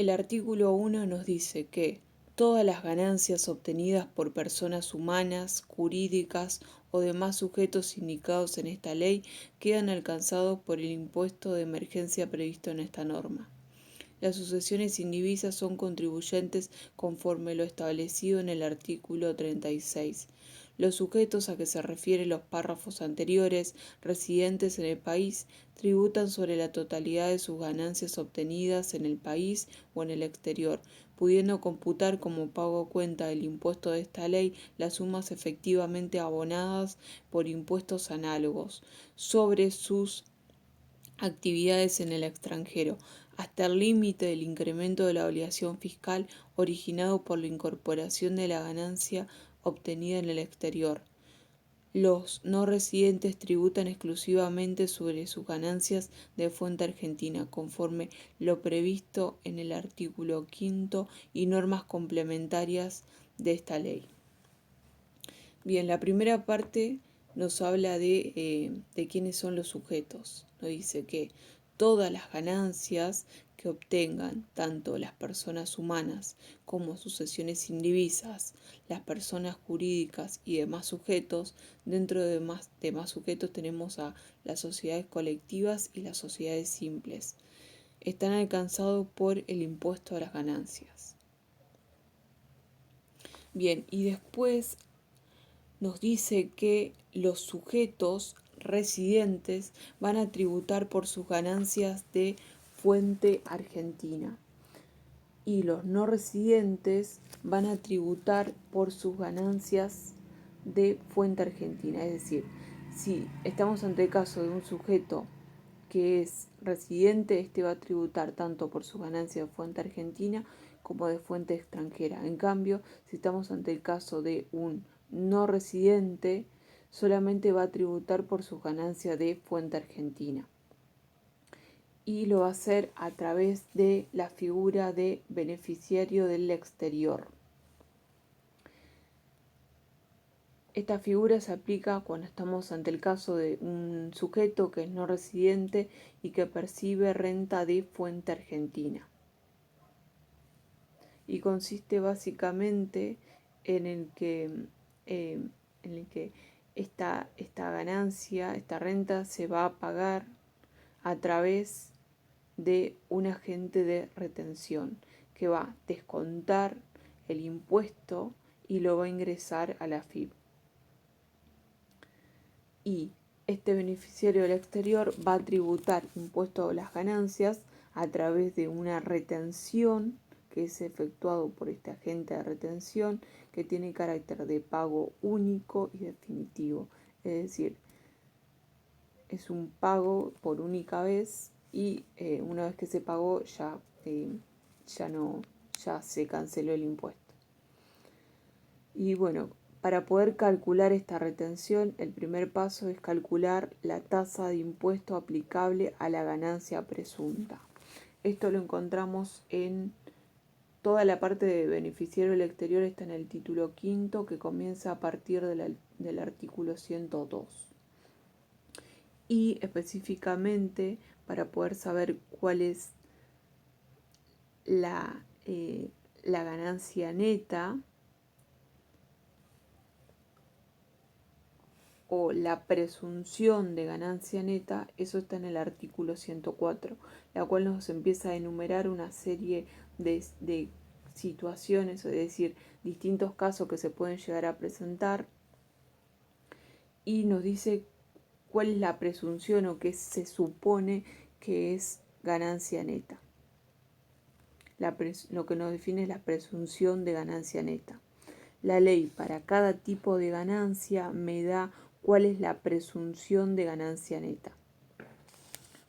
El artículo 1 nos dice que todas las ganancias obtenidas por personas humanas, jurídicas o demás sujetos indicados en esta ley quedan alcanzados por el impuesto de emergencia previsto en esta norma. Las sucesiones indivisas son contribuyentes conforme lo establecido en el artículo 36. Los sujetos a que se refieren los párrafos anteriores, residentes en el país, tributan sobre la totalidad de sus ganancias obtenidas en el país o en el exterior, pudiendo computar como pago a cuenta del impuesto de esta ley las sumas efectivamente abonadas por impuestos análogos sobre sus actividades en el extranjero, hasta el límite del incremento de la obligación fiscal originado por la incorporación de la ganancia obtenida en el exterior. Los no residentes tributan exclusivamente sobre sus ganancias de fuente argentina, conforme lo previsto en el artículo 5 y normas complementarias de esta ley. Bien, la primera parte nos habla de quiénes son los sujetos. Nos dice que todas las ganancias que obtengan tanto las personas humanas como sucesiones indivisas, las personas jurídicas y demás sujetos, dentro de demás sujetos tenemos a las sociedades colectivas y las sociedades simples, están alcanzados por el impuesto a las ganancias. Bien, y después nos dice que los sujetos residentes van a tributar por sus ganancias de fuente argentina y los no residentes van a tributar por sus ganancias de fuente argentina. Es decir, si estamos ante el caso de un sujeto que es residente, este va a tributar tanto por sus ganancias de fuente argentina como de fuente extranjera. En cambio, si estamos ante el caso de un no residente, solamente va a tributar por sus ganancias de fuente argentina. Y lo va a hacer a través de la figura de beneficiario del exterior. Esta figura se aplica cuando estamos ante el caso de un sujeto que es no residente y que percibe renta de fuente argentina. Y consiste básicamente en el que esta ganancia, esta renta se va a pagar a través de un agente de retención que va a descontar el impuesto y lo va a ingresar a la FIP. Y este beneficiario del exterior va a tributar impuesto a las ganancias a través de una retención que es efectuado por este agente de retención que tiene carácter de pago único y definitivo. Es decir, es un pago por única vez y una vez que se pagó ya se canceló el impuesto. Y bueno, para poder calcular esta retención, el primer paso es calcular la tasa de impuesto aplicable a la ganancia presunta. Esto lo encontramos en toda la parte de beneficiario del exterior, está en el título 5 que comienza a partir del artículo 102. Y específicamente para poder saber cuál es la ganancia neta o la presunción de ganancia neta, eso está en el artículo 104, la cual nos empieza a enumerar una serie de situaciones, es decir, distintos casos que se pueden llegar a presentar y nos dice cuál es la presunción o qué se supone que es ganancia neta. Lo que nos define es la presunción de ganancia neta. La ley para cada tipo de ganancia me da cuál es la presunción de ganancia neta.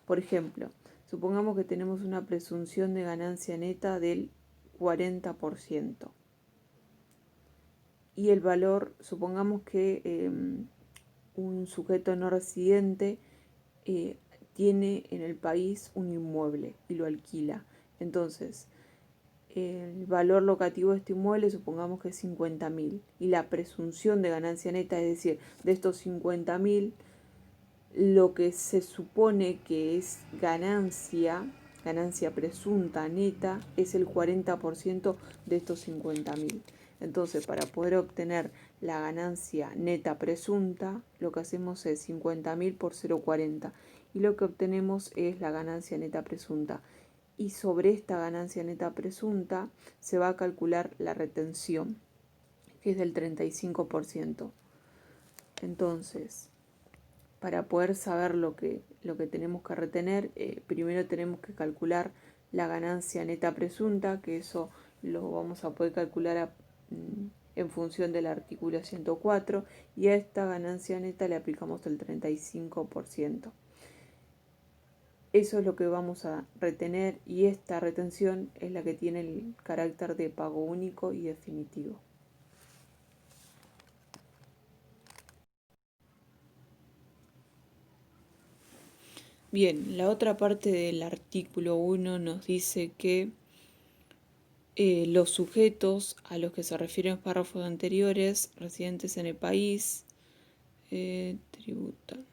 Por ejemplo, supongamos que tenemos una presunción de ganancia neta del 40%. Y el valor, supongamos que un sujeto no residente tiene en el país un inmueble y lo alquila. Entonces, el valor locativo de este inmueble supongamos que es 50.000 y la presunción de ganancia neta, es decir, de estos 50.000, lo que se supone que es ganancia ganancia presunta neta es el 40% de estos 50.000. Entonces, para poder obtener la ganancia neta presunta, lo que hacemos es 50.000 por 0,40 y lo que obtenemos es la ganancia neta presunta. Y sobre esta ganancia neta presunta se va a calcular la retención, que es del 35%. Entonces, para poder saber lo que tenemos que retener, primero tenemos que calcular la ganancia neta presunta, que eso lo vamos a poder calcular en función del artículo 104, y a esta ganancia neta le aplicamos el 35%. Eso es lo que vamos a retener y esta retención es la que tiene el carácter de pago único y definitivo. Bien, la otra parte del artículo 1 nos dice que los sujetos a los que se refieren los párrafos anteriores, residentes en el país, tributan.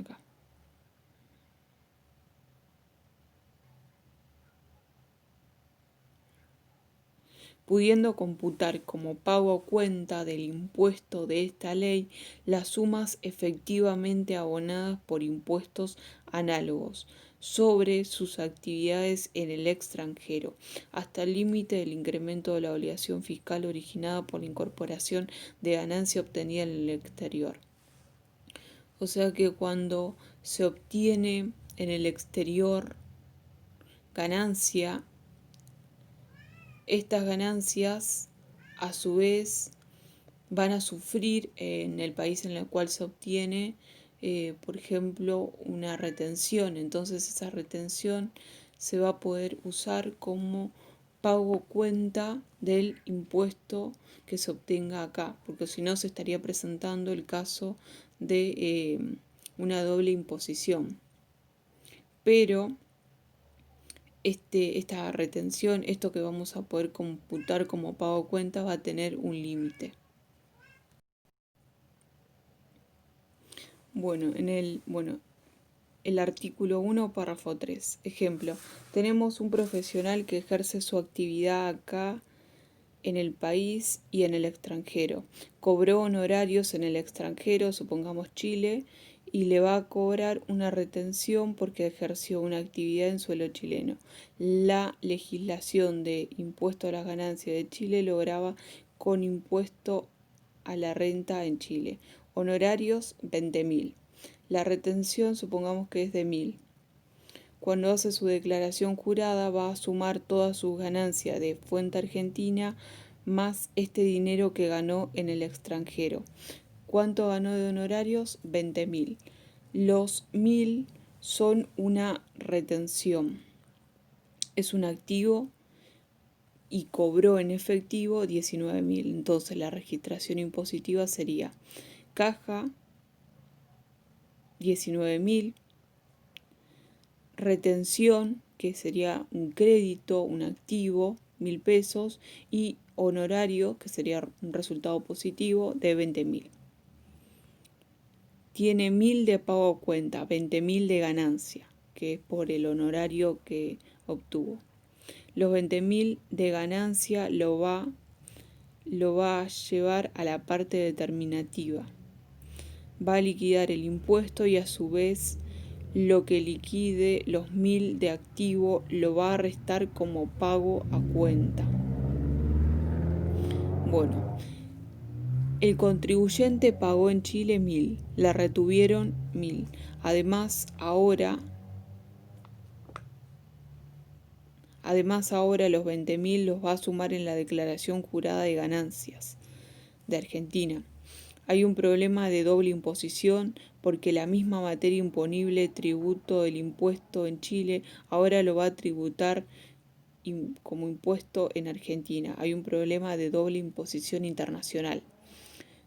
Acá. Pudiendo computar como pago a cuenta del impuesto de esta ley las sumas efectivamente abonadas por impuestos análogos sobre sus actividades en el extranjero, hasta el límite del incremento de la obligación fiscal originada por la incorporación de ganancia obtenida en el exterior. O sea que cuando se obtiene en el exterior ganancia, estas ganancias a su vez van a sufrir en el país en el cual se obtiene, por ejemplo, una retención. Entonces esa retención se va a poder usar como pago cuenta del impuesto que se obtenga acá, porque si no se estaría presentando el caso de una doble imposición. Pero esta retención, esto que vamos a poder computar como pago cuenta, va a tener un límite. Bueno, el artículo 1, párrafo 3. Ejemplo, tenemos un profesional que ejerce su actividad acá en el país y en el extranjero. Cobró honorarios en el extranjero, supongamos Chile, y le va a cobrar una retención porque ejerció una actividad en suelo chileno. La legislación de impuesto a las ganancias de Chile lo grava con impuesto a la renta en Chile. Honorarios 20.000. La retención supongamos que es de 1.000. Cuando hace su declaración jurada va a sumar todas sus ganancias de fuente argentina más este dinero que ganó en el extranjero. ¿Cuánto ganó de honorarios? 20.000. Los 1.000 son una retención. Es un activo y cobró en efectivo 19.000. Entonces la registración impositiva sería caja 19.000, retención, que sería un crédito, un activo, 1.000 pesos, y honorario, que sería un resultado positivo, de 20.000. Tiene 1.000 de pago a cuenta, 20.000 de ganancia, que es por el honorario que obtuvo. Los 20.000 de ganancia lo va a llevar a la parte determinativa. Va a liquidar el impuesto y a su vez lo que liquide los 1.000 de activo lo va a restar como pago a cuenta. Bueno, el contribuyente pagó en Chile 1.000, la retuvieron 1.000. Además, ahora los 20.000 los va a sumar en la declaración jurada de ganancias de Argentina. Hay un problema de doble imposición porque la misma materia imponible, tributo del impuesto en Chile, ahora lo va a tributar como impuesto en Argentina. Hay un problema de doble imposición internacional.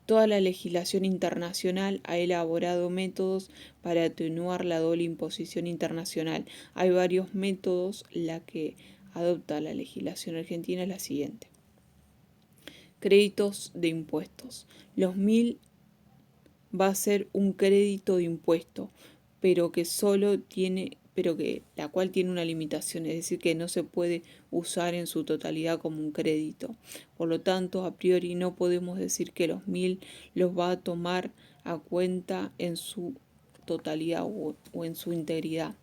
Toda la legislación internacional ha elaborado métodos para atenuar la doble imposición internacional. Hay varios métodos. La que adopta la legislación argentina es la siguiente. Créditos de impuestos. Los 1.000 va a ser un crédito de impuesto, pero que solo tiene pero que la cual tiene una limitación, es decir, que no se puede usar en su totalidad como un crédito. Por lo tanto, a priori no podemos decir que los 1000 los va a tomar a cuenta en su totalidad o en su integridad.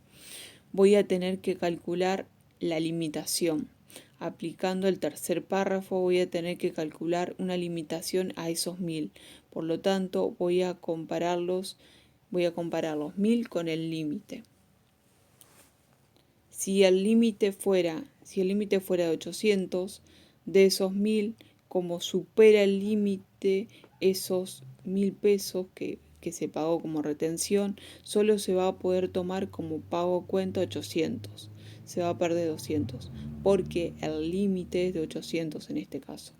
Voy a tener que calcular la limitación. Aplicando el tercer párrafo voy a tener que calcular una limitación a esos 1000. Por lo tanto, voy a comparar los 1000 con el límite. Si el límite fuera de 800, de esos 1000, como supera el límite esos 1000 pesos que se pagó como retención, solo se va a poder tomar como pago cuenta 800. Se va a perder 200, porque el límite es de 800 en este caso.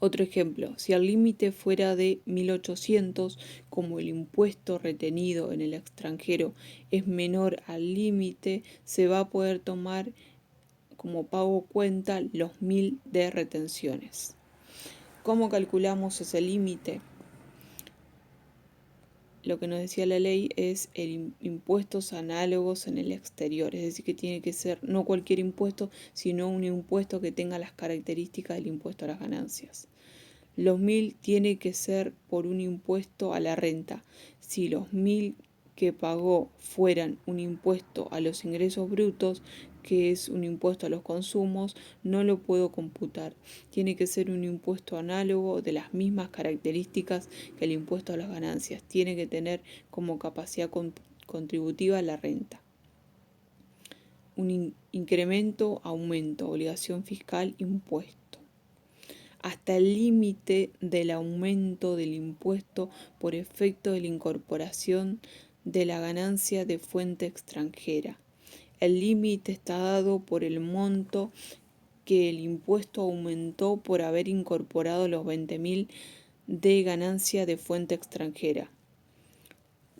Otro ejemplo, si el límite fuera de 1800, como el impuesto retenido en el extranjero es menor al límite, se va a poder tomar como pago cuenta los 1000 de retenciones. ¿Cómo calculamos ese límite? Lo que nos decía la ley es el impuestos análogos en el exterior, es decir, que tiene que ser no cualquier impuesto, sino un impuesto que tenga las características del impuesto a las ganancias. Los 1000 tiene que ser por un impuesto a la renta. Si los 1000 que pagó fueran un impuesto a los ingresos brutos, que es un impuesto a los consumos, no lo puedo computar. Tiene que ser un impuesto análogo de las mismas características que el impuesto a las ganancias. Tiene que tener como capacidad contributiva la renta. Un incremento, aumento, obligación fiscal, impuesto. Hasta el límite del aumento del impuesto por efecto de la incorporación de la ganancia de fuente extranjera. El límite está dado por el monto que el impuesto aumentó por haber incorporado los 20.000 de ganancia de fuente extranjera.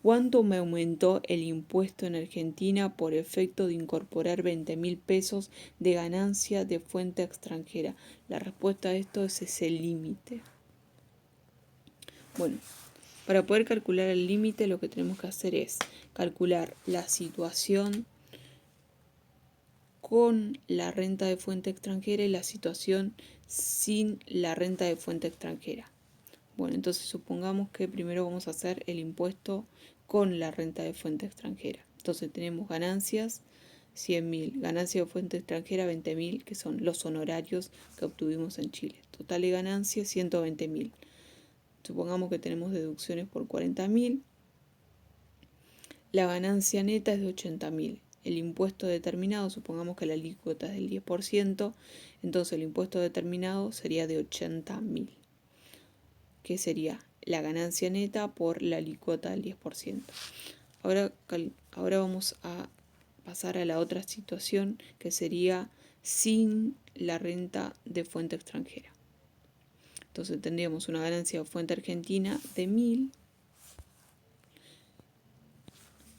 ¿Cuánto me aumentó el impuesto en Argentina por efecto de incorporar 20.000 pesos de ganancia de fuente extranjera? La respuesta a esto es ese límite. Bueno, para poder calcular el límite lo que tenemos que hacer es calcular la situación con la renta de fuente extranjera y la situación sin la renta de fuente extranjera. Bueno, entonces supongamos que primero vamos a hacer el impuesto con la renta de fuente extranjera. Entonces tenemos ganancias 100.000, ganancia de fuente extranjera 20.000, que son los honorarios que obtuvimos en Chile. Total de ganancias 120.000. Supongamos que tenemos deducciones por 40.000. La ganancia neta es de 80.000. El impuesto determinado, supongamos que la alícuota es del 10%, entonces el impuesto determinado sería de 80.000, que sería la ganancia neta por la alícuota del 10%. Ahora vamos a pasar a la otra situación, que sería sin la renta de fuente extranjera. Entonces tendríamos una ganancia de fuente argentina de 1000.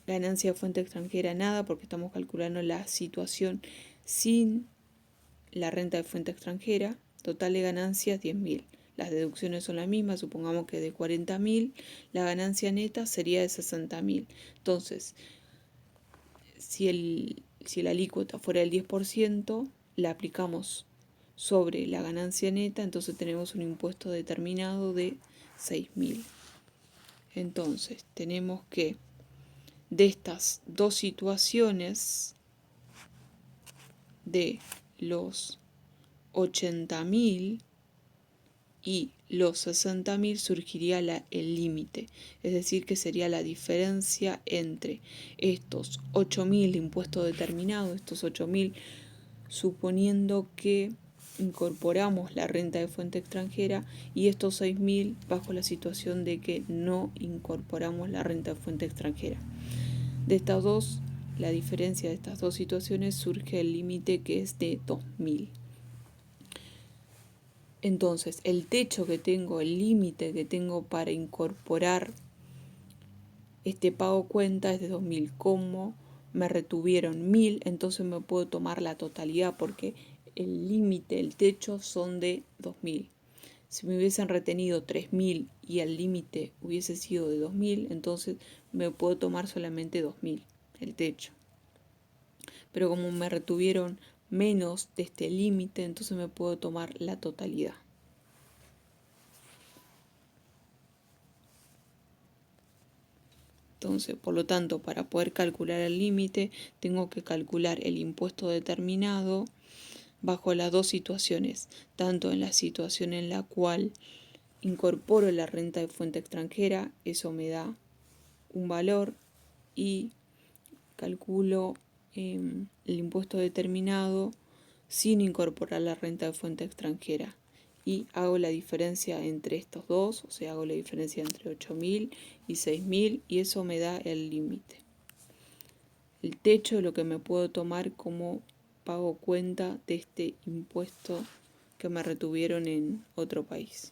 Ganancia de fuente extranjera nada, porque estamos calculando la situación sin la renta de fuente extranjera. Total de ganancias 10.000. Las deducciones son las mismas, supongamos que de 40.000, la ganancia neta sería de 60.000. Entonces, si la alícuota fuera del 10%, la aplicamos sobre la ganancia neta, entonces tenemos un impuesto determinado de 6.000. Entonces, tenemos que de estas dos situaciones, de los 80.000 y los 60.000, surgiría el límite, es decir, que sería la diferencia entre estos 8.000 de impuesto determinado, estos 8.000 suponiendo que incorporamos la renta de fuente extranjera, y estos 6.000 bajo la situación de que no incorporamos la renta de fuente extranjera. De estas dos, la diferencia de estas dos situaciones, surge el límite que es de 2.000. Entonces, el techo que tengo, el límite que tengo para incorporar este pago cuenta es de 2.000. Como me retuvieron 1.000, entonces me puedo tomar la totalidad, porque el límite, el techo son de 2.000. Si me hubiesen retenido 3.000 y el límite hubiese sido de 2.000, entonces me puedo tomar solamente 2.000, el techo. pero como me retuvieron menos de este límite, entonces me puedo tomar la totalidad. Entonces, por lo tanto, para poder calcular el límite, tengo que calcular el impuesto determinado bajo las dos situaciones, tanto en la situación en la cual incorporo la renta de fuente extranjera, eso me da un valor, y calculo el impuesto determinado sin incorporar la renta de fuente extranjera. Y hago la diferencia entre estos dos, o sea, hago la diferencia entre 8.000 y 6.000 y eso me da el límite. El techo es lo que me puedo tomar como pago cuenta de este impuesto que me retuvieron en otro país.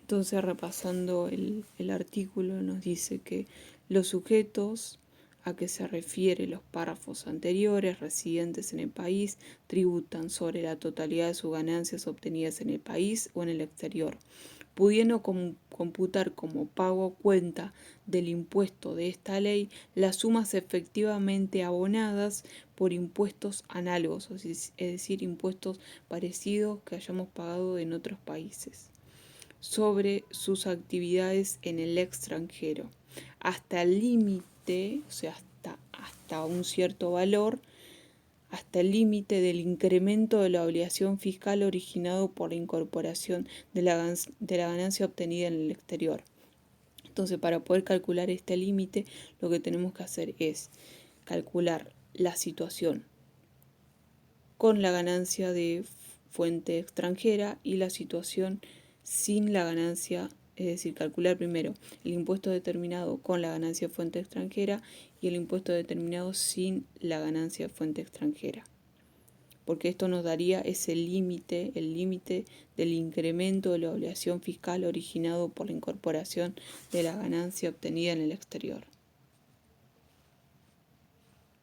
Entonces, repasando el artículo, nos dice que los sujetos a que se refiere los párrafos anteriores, residentes en el país, tributan sobre la totalidad de sus ganancias obtenidas en el país o en el exterior, pudiendo computar como pago cuenta del impuesto de esta ley las sumas efectivamente abonadas por impuestos análogos, es decir, impuestos parecidos que hayamos pagado en otros países, sobre sus actividades en el extranjero, hasta el límite, o sea, hasta un cierto valor, hasta el límite del incremento de la obligación fiscal originado por la incorporación de la ganancia obtenida en el exterior. Entonces, para poder calcular este límite, lo que tenemos que hacer es calcular la situación con la ganancia de fuente extranjera y la situación sin la ganancia, es decir, calcular primero el impuesto determinado con la ganancia de fuente extranjera y el impuesto determinado sin la ganancia de fuente extranjera, porque esto nos daría ese límite, el límite del incremento de la obligación fiscal originado por la incorporación de la ganancia obtenida en el exterior.